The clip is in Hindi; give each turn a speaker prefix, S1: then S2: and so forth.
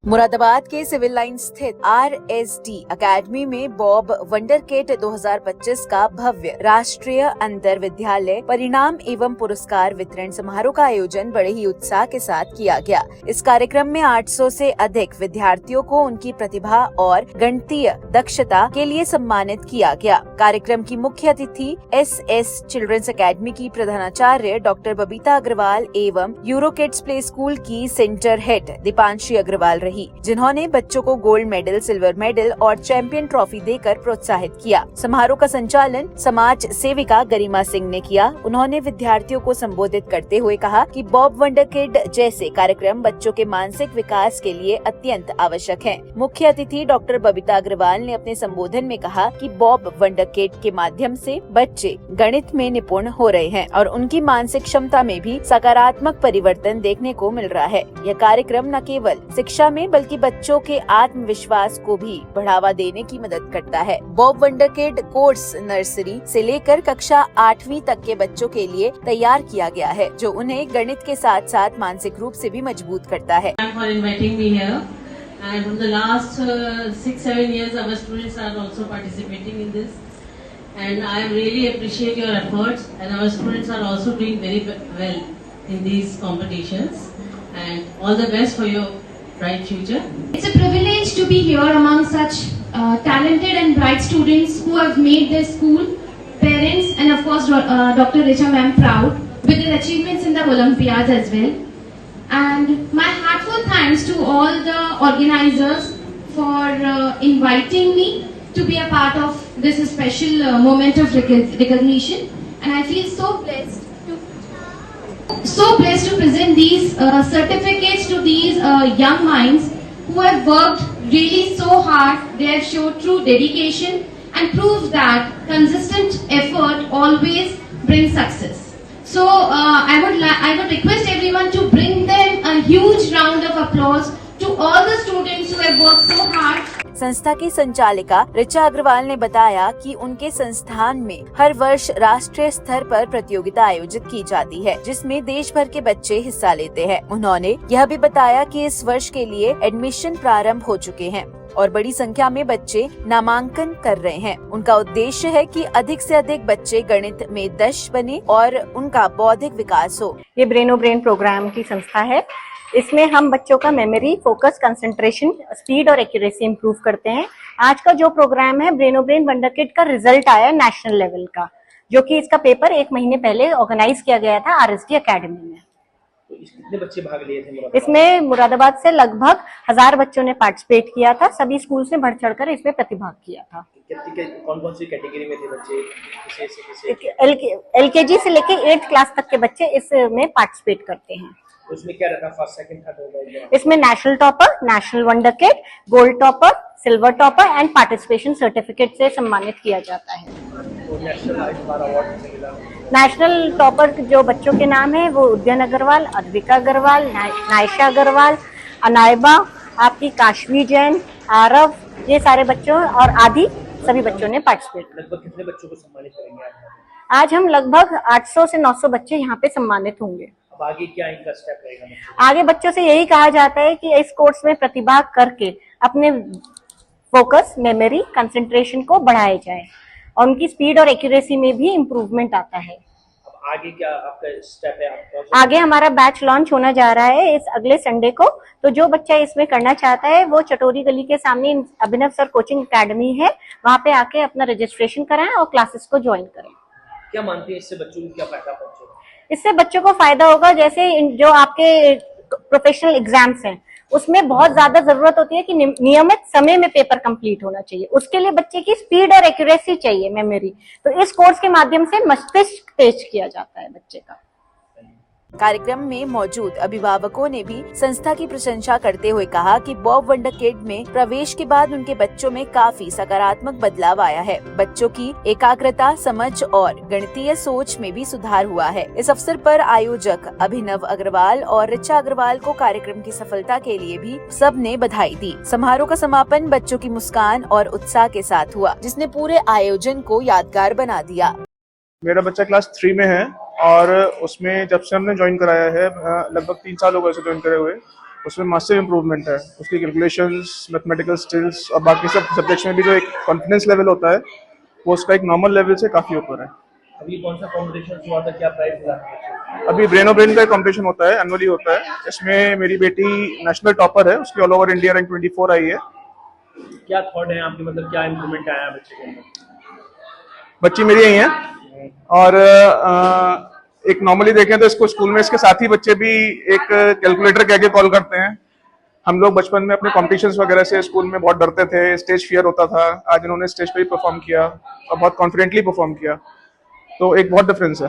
S1: मुरादाबाद के सिविल लाइन स्थित RSD अकेडमी में बॉब वंडरकिड 2025 का भव्य राष्ट्रीय अंतर विद्यालय परिणाम एवं पुरस्कार वितरण समारोह का आयोजन बड़े ही उत्साह के साथ किया गया। इस कार्यक्रम में 800 से अधिक विद्यार्थियों को उनकी प्रतिभा और गणितीय दक्षता के लिए सम्मानित किया गया। कार्यक्रम की मुख्य अतिथि SS चिल्ड्रंस अकेडमी की प्रधानाचार्य डॉक्टर बबीता अग्रवाल एवं यूरोकिड्स प्ले स्कूल की सेंटर हेड दीपांशी अग्रवाल रही, जिन्होंने बच्चों को गोल्ड मेडल, सिल्वर मेडल और चैंपियन ट्रॉफी देकर प्रोत्साहित किया। समारोह का संचालन समाज सेविका गरिमा सिंह ने किया। उन्होंने विद्यार्थियों को संबोधित करते हुए कहा कि बॉब वंडरकिड जैसे कार्यक्रम बच्चों के मानसिक विकास के लिए अत्यंत आवश्यक हैं। मुख्य अतिथि डॉक्टर बबीता अग्रवाल ने अपने संबोधन में कहा कि बॉब वंडरकिड के माध्यम से बच्चे गणित में निपुण हो रहे हैं और उनकी मानसिक क्षमता में भी सकारात्मक परिवर्तन देखने को मिल रहा है। यह कार्यक्रम न केवल शिक्षा में बल्कि बच्चों के आत्मविश्वास को भी बढ़ावा देने की मदद करता है। बॉब वंडरकिड कोर्स नर्सरी से लेकर कक्षा 8वीं तक के बच्चों के लिए तैयार किया गया है, जो उन्हें गणित के साथ साथ मानसिक रूप से भी मजबूत करता है।
S2: And from the last 6-7 years, our students are also participating in this, and I really appreciate your efforts. And our students are also doing very well in these competitions. And all the best for your bright future.
S3: It's a privilege to be here among such talented and bright students who have made their school, parents, and of course Dr. Richa ma'am proud with their achievements in the Olympiads as well. And my heartfelt thanks to all the organizers for inviting me to be a part of this special moment of recognition. And I feel so blessed to present these certificates to these young minds who have worked really so hard. They have showed true dedication and proved that consistent effort always brings success. So I would request everyone to bring them a huge round of applause to all the students who have worked so hard.
S1: संस्था की संचालिका ऋचा अग्रवाल ने बताया कि उनके संस्थान में हर वर्ष राष्ट्रीय स्तर पर प्रतियोगिता आयोजित की जाती है, जिसमें देश भर के बच्चे हिस्सा लेते हैं। उन्होंने यह भी बताया कि इस वर्ष के लिए एडमिशन प्रारंभ हो चुके हैं और बड़ी संख्या में बच्चे नामांकन कर रहे हैं। उनका उद्देश्य है कि अधिक से अधिक बच्चे गणित में दक्ष बने और उनका बौद्धिक विकास हो।
S4: ये ब्रेनो ब्रेन प्रोग्राम की संस्था है। इसमें हम बच्चों का मेमोरी, फोकस, कंसंट्रेशन, स्पीड और एक्यूरेसी इंप्रूव करते हैं। आज का जो प्रोग्राम है ब्रेनो ब्रेन वंडरकिड का रिजल्ट आया नेशनल लेवल का, जो कि इसका पेपर 1 महीने पहले ऑर्गेनाइज किया गया था RSD अकेडमी में।
S5: तो कितने बच्चे भाग लिए थे?
S4: इसमें मुरादाबाद से लगभग 1000 बच्चों ने पार्टिसिपेट किया था। सभी स्कूल से बढ़ चढ़कर इसमें प्रतिभाग किया था।
S5: कौन-कौन सी कैटेगरी में थे बच्चे?
S4: LKG से लेके 8th क्लास तक के बच्चे इसमें पार्टिसिपेट करते हैं।
S5: उसमें क्या रखा? First, second, third?
S4: इसमें national topper, national wonderkid, gold topper, silver topper and participation certificate से सम्मानित किया जाता है। नेशनल टॉपर जो बच्चों के नाम है वो उद्यन अग्रवाल, अद्विका अग्रवाल, नायशा अग्रवाल, अनायबा, आपकी काशवी जैन, आरव, ये सारे बच्चों और आदि सभी बच्चों ने पार्टिसिपेट किया।
S5: लगभग कितने बच्चों को सम्मानित करेंगे
S4: आज हम लगभग 800 से 900 बच्चे यहाँ पे सम्मानित होंगे।
S5: अब आगे क्या इनका स्टेप रहेगा?
S4: आगे बच्चों से यही कहा जाता है कि इस कोर्स में प्रतिभाग करके अपने फोकस, मेमोरी, कंसंट्रेशन को बढ़ाया जाए और उनकी स्पीड और एक्यूरेसी में भी इम्प्रूवमेंट आता है।
S5: अब आगे क्या आपका स्टेप है?
S4: आगे हमारा बैच लॉन्च होना जा रहा है इस अगले संडे को। तो जो बच्चा इसमें करना चाहता है वो चटोरी गली के सामने अभिनव सर कोचिंग अकेडमी है, वहाँ पे आके अपना रजिस्ट्रेशन कराएं और क्लासेस को ज्वाइन करें।
S5: क्या मानती है इससे बच्चों को क्या फायदा पहुंचेगा?
S4: इससे बच्चों को फायदा होगा, जैसे जो आपके प्रोफेशनल एग्जाम्स हैं उसमें बहुत ज्यादा जरूरत होती है कि नियमित समय में पेपर कंप्लीट होना चाहिए। उसके लिए बच्चे की स्पीड और एक्यूरेसी चाहिए, मेमोरी। तो इस कोर्स के माध्यम से मस्तिष्क तेज किया जाता है बच्चे का।
S1: कार्यक्रम में मौजूद अभिभावकों ने भी संस्था की प्रशंसा करते हुए कहा कि बॉब वंडरकिड में प्रवेश के बाद उनके बच्चों में काफी सकारात्मक बदलाव आया है। बच्चों की एकाग्रता, समझ और गणितीय सोच में भी सुधार हुआ है। इस अवसर पर आयोजक अभिनव अग्रवाल और ऋचा अग्रवाल को कार्यक्रम की सफलता के लिए भी सबने बधाई दी। समारोह का समापन बच्चों की मुस्कान और उत्साह के साथ हुआ, जिसने पूरे आयोजन को यादगार बना दिया।
S6: मेरा बच्चा क्लास 3 में है और उसमें जब से हमने ज्वाइन कराया है लगभग 3 साल हो गए उसे ज्वाइन करे हुए। उसमें मासिव इम्प्रूवमेंट है। उसकी कैलकुलेशंस, मैथमेटिकल स्किल्स और बाकी सब सब्जेक्ट्स में भी जो एक कॉन्फिडेंस लेवल होता है वो उसका एक नॉर्मल लेवल से काफ़ी ऊपर है।
S5: अभी कौन सा कॉम्पिटिशन हुआ था, क्या प्राइज मिला?
S6: अभी ब्रेनो ब्रेन का कंपटीशन होता है, एनुअली होता है। इसमें मेरी बेटी नेशनल टॉपर है, उसकी ऑल ओवर इंडिया रैंक 24 आई है।
S5: क्या थॉट है आपके, मतलब क्या इम्प्रूवमेंट आया है बच्चे के अंदर?
S6: बच्ची मेरी यही है और एक नॉर्मली देखें तो इसको स्कूल में इसके साथी बच्चे भी एक कैलकुलेटर कह के कॉल करते हैं। हम लोग बचपन में अपने कॉम्पिटिशन्स वगैरह से स्कूल में बहुत डरते थे, स्टेज फियर होता था। आज इन्होंने स्टेज पे ही परफॉर्म किया और बहुत कॉन्फिडेंटली परफॉर्म किया, तो एक बहुत डिफरेंस है।